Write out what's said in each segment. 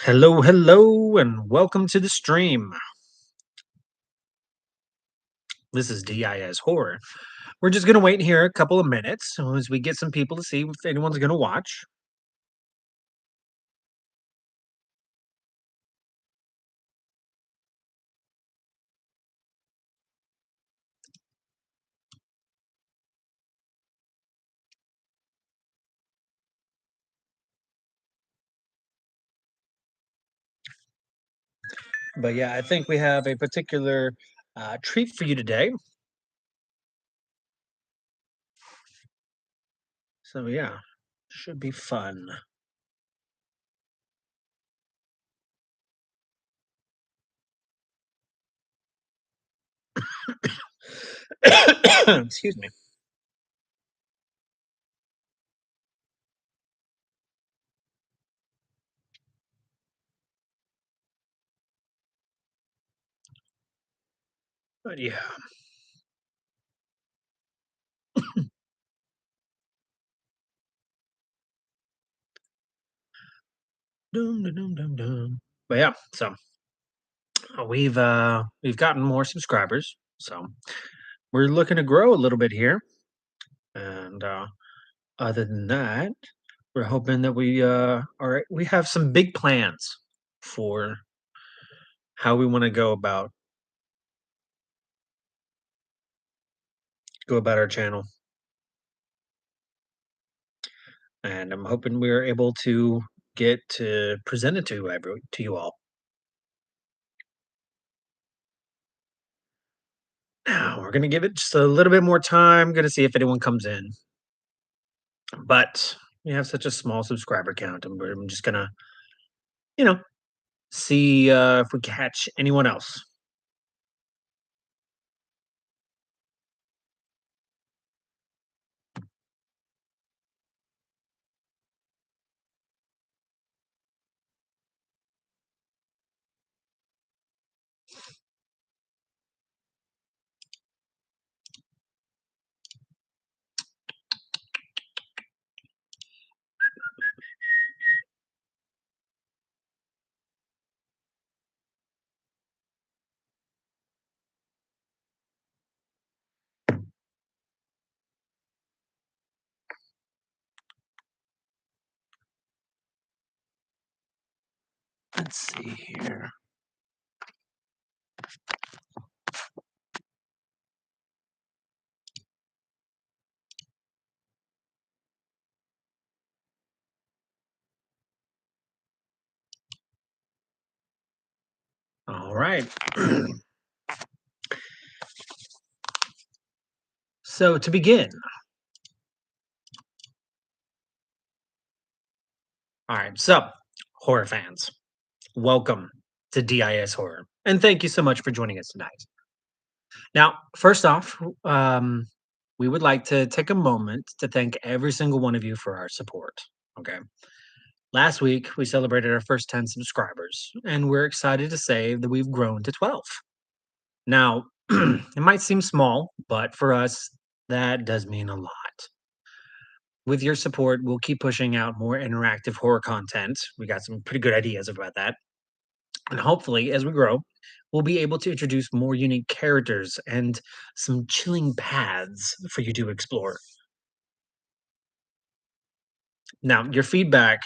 Hello, hello, and welcome to the stream. This is DIS Horror. We're just going to wait here a couple of minutes as we get some people to see if anyone's going to watch. But yeah, I think we have a particular treat for you today. So yeah, should be fun. Excuse me. But yeah. Dum, dum, dum, dum, dum. But yeah, so we've gotten more subscribers. So we're looking to grow a little bit here. And other than that, we're hoping that we have some big plans for how we want to go about our channel, and I'm hoping we're able to get to present it to you all. Now we're gonna give it just a little bit more time. Gonna see if anyone comes in, but we have such a small subscriber count, and I'm just gonna, you know, see if we catch anyone else. Let's see here. All right. So to begin, all right. So horror fans, welcome to DIS Horror. And thank you so much for joining us tonight. Now, first off, we would like to take a moment to thank every single one of you for our support. Okay. Last week, we celebrated our first 10 subscribers, and we're excited to say that we've grown to 12. Now, it might seem small, but for us, that does mean a lot. With your support, we'll keep pushing out more interactive horror content. We got some pretty good ideas about that. And hopefully, as we grow, we'll be able to introduce more unique characters and some chilling paths for you to explore. Now, your feedback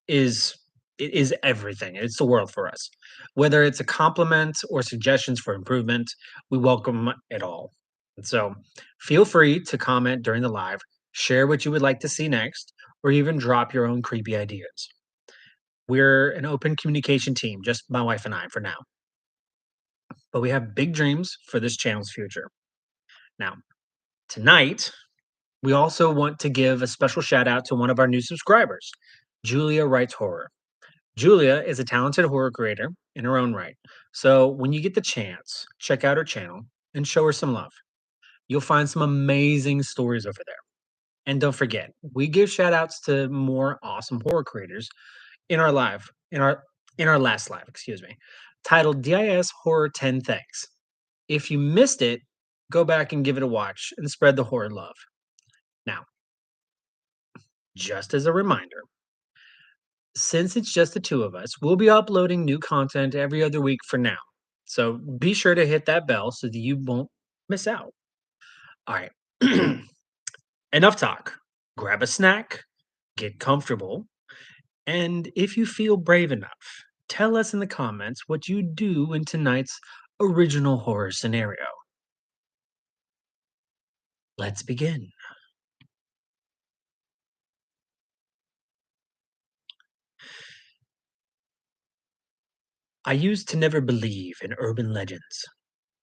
is it is everything. It's the world for us. Whether it's a compliment or suggestions for improvement, we welcome it all. And so, feel free to comment during the live, share what you would like to see next, or even drop your own creepy ideas. We're an open communication team, just my wife and I for now. But we have big dreams for this channel's future. Now, tonight, we also want to give a special shout out to one of our new subscribers, Julia Writes Horror. Julia is a talented horror creator in her own right. So when you get the chance, check out her channel and show her some love. You'll find some amazing stories over there. And don't forget, we give shout outs to more awesome horror creators in our live, in our last live, excuse me, titled DIS Horror 10 Things. If you missed it, go back and give it a watch and spread the horror love. Now, just as a reminder, Since it's just the two of us, we'll be uploading new content every other week for now. So be sure to hit that bell so that you won't miss out. All right. Enough talk. Grab a snack, get comfortable, and if you feel brave enough, tell us in the comments what you do in tonight's original horror scenario. Let's begin. I used to never believe in urban legends.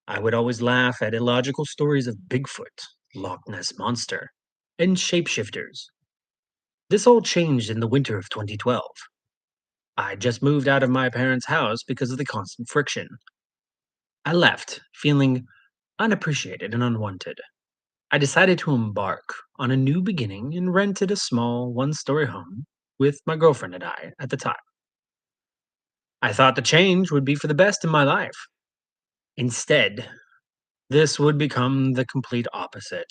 I would always laugh at illogical stories of Bigfoot, Loch Ness Monster, and shapeshifters. This all changed in the winter of 2012. I just moved out of my parents' house because of the constant friction. I left, feeling unappreciated and unwanted. I decided to embark on a new beginning and rented a small one-story home with my girlfriend and I at the time. I thought the change would be for the best in my life. Instead, this would become the complete opposite,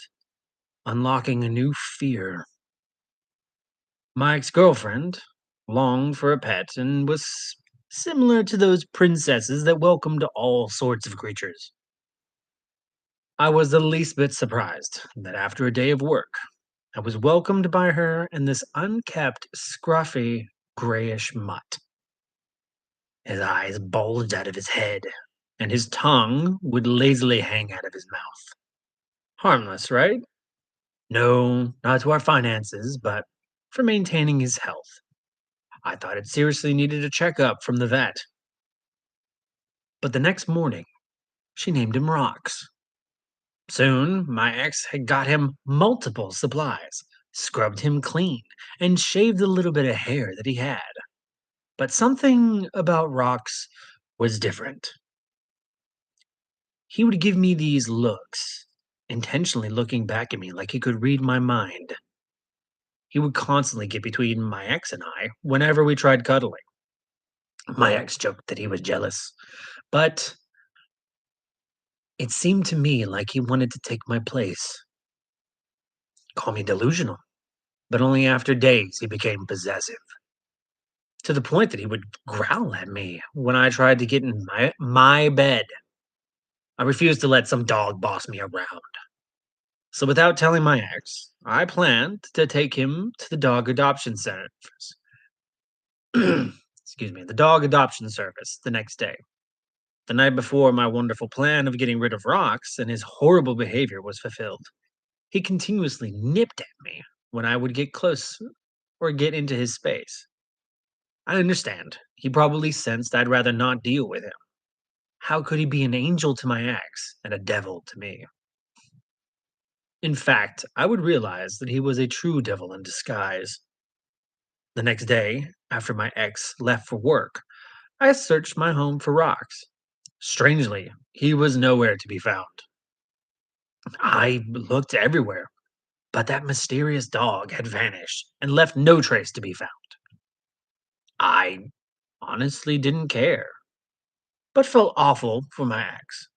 unlocking a new fear. My ex girlfriend longed for a pet and was similar to those princesses that welcomed all sorts of creatures. I was the least bit surprised that after a day of work, I was welcomed by her and this unkept, scruffy, grayish mutt. His eyes bulged out of his head, and his tongue would lazily hang out of his mouth. Harmless, right? No, not to our finances, but for maintaining his health. I thought it seriously needed a checkup from the vet. But the next morning, she named him Rocks. Soon, my ex had got him multiple supplies, scrubbed him clean, and shaved the little bit of hair that he had. But something about Rocks was different. He would give me these looks, intentionally looking back at me like he could read my mind. He would constantly get between my ex and I whenever we tried cuddling. My ex joked that he was jealous, but it seemed to me like he wanted to take my place. Call me delusional, but only after days he became possessive, to the point that he would growl at me when I tried to get in my bed. I refused to let some dog boss me around. So without telling my ex, I planned to take him to the dog adoption center. Excuse me, the dog adoption service the next day. The night before my wonderful plan of getting rid of Rocks and his horrible behavior was fulfilled. He continuously nipped at me when I would get close or get into his space. I understand. He probably sensed I'd rather not deal with him. How could he be an angel to my ex and a devil to me? In fact, I would realize that he was a true devil in disguise. The next day, after my ex left for work, I searched my home for Rocks. Strangely, he was nowhere to be found. I looked everywhere, but that mysterious dog had vanished and left no trace to be found. I honestly didn't care, but felt awful for my ex.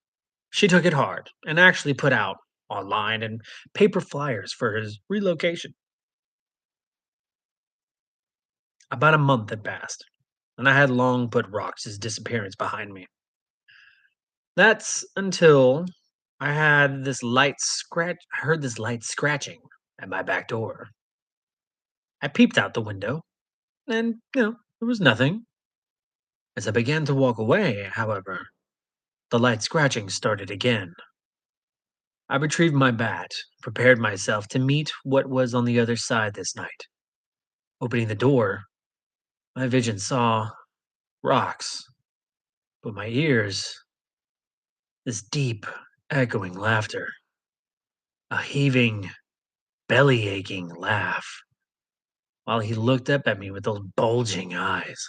She took it hard and actually put out online and paper flyers for his relocation. About a month had passed, and I had long put Rox's disappearance behind me. That's until I heard this light scratching at my back door. I peeped out the window, and there was nothing. As I began to walk away, however, the light scratching started again. I retrieved my bat, prepared myself to meet what was on the other side this night. Opening the door, my vision saw Rocks, but my ears, this deep, echoing laughter, a heaving, belly aching laugh, while he looked up at me with those bulging eyes.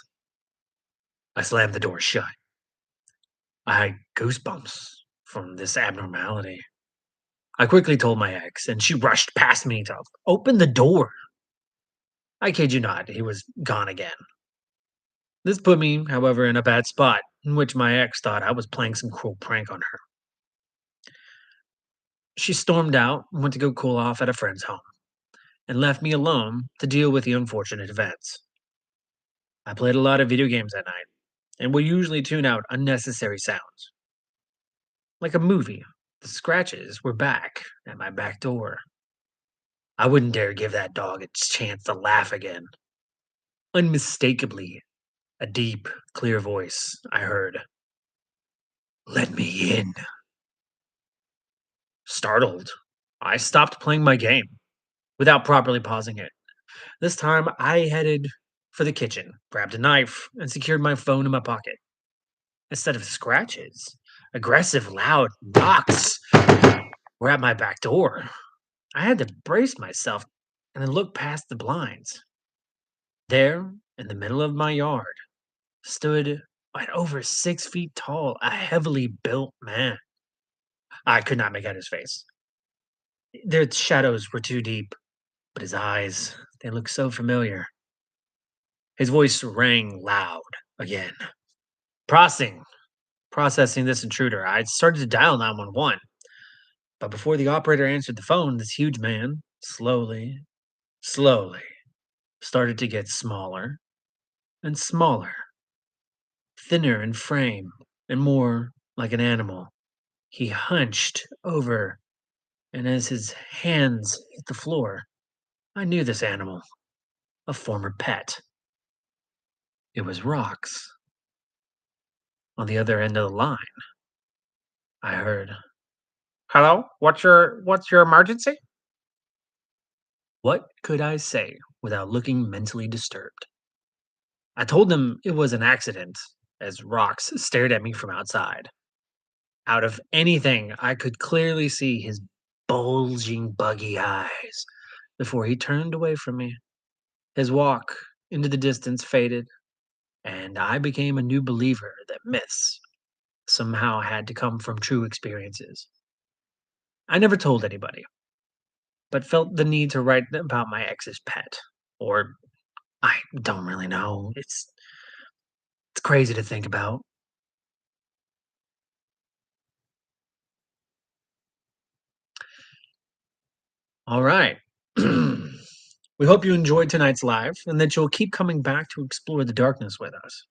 I slammed the door shut. I had goosebumps from this abnormality. I quickly told my ex, and she rushed past me to open the door. I kid you not, he was gone again. This put me, however, in a bad spot, in which my ex thought I was playing some cruel prank on her. She stormed out and went to go cool off at a friend's home, and left me alone to deal with the unfortunate events. I played a lot of video games at night and would usually tune out unnecessary sounds. Like a movie, the scratches were back at my back door. I wouldn't dare give that dog a chance to laugh again. Unmistakably, a deep, clear voice I heard. Let me in. Startled, I stopped playing my game without properly pausing it. This time, I headed for the kitchen, grabbed a knife, and secured my phone in my pocket. Instead of scratches, aggressive, loud knocks were at my back door. I had to brace myself and then look past the blinds. There, in the middle of my yard, stood at over 6 feet tall, a heavily built man. I could not make out his face. Their shadows were too deep, but his eyes, they looked so familiar. His voice rang loud again. Processing, processing this intruder, I started to dial 911. But before the operator answered the phone, this huge man slowly started to get smaller and smaller, thinner in frame and more like an animal. He hunched over, and as his hands hit the floor, I knew this animal, a former pet. It was Rocks. On the other end of the line, I heard, "Hello? What's your emergency?" What could I say without looking mentally disturbed? I told him it was an accident as Rocks stared at me from outside. Out of anything, I could clearly see his bulging, buggy eyes before he turned away from me. His walk into the distance faded, and I became a new believer that myths somehow had to come from true experiences. I never told anybody, but felt the need to write about my ex's pet. Or I don't really know. It's crazy to think about. All right. We hope you enjoyed tonight's live and that you'll keep coming back to explore the darkness with us.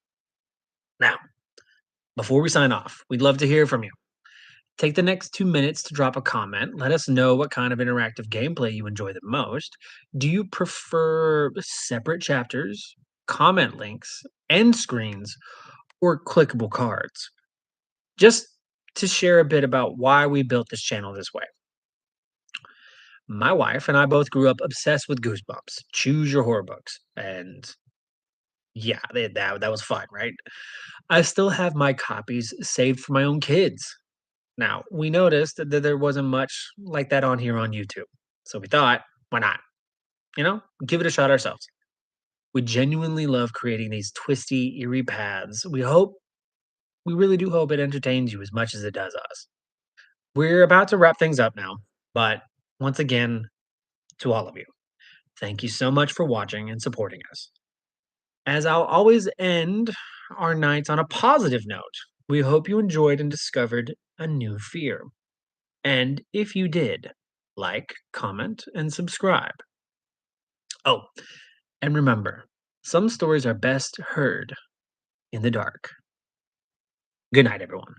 Now, before we sign off, we'd love to hear from you. Take the next 2 minutes to drop a comment. Let us know what kind of interactive gameplay you enjoy the most. Do you prefer separate chapters, comment links, end screens, or clickable cards? Just to share a bit about why we built this channel this way. My wife and I both grew up obsessed with Goosebumps, Choose Your Horror books, and yeah, that was fun, right? I still have my copies saved for my own kids. Now, we noticed that there wasn't much like that on here on YouTube. So we thought, why not? Give it a shot ourselves. We genuinely love creating these twisty, eerie paths. We really do hope it entertains you as much as it does us. We're about to wrap things up now, but once again, to all of you, thank you so much for watching and supporting us. As I'll always end our nights on a positive note, we hope you enjoyed and discovered a new fear. And if you did, like, comment, and subscribe. Oh, and remember, some stories are best heard in the dark. Good night, everyone.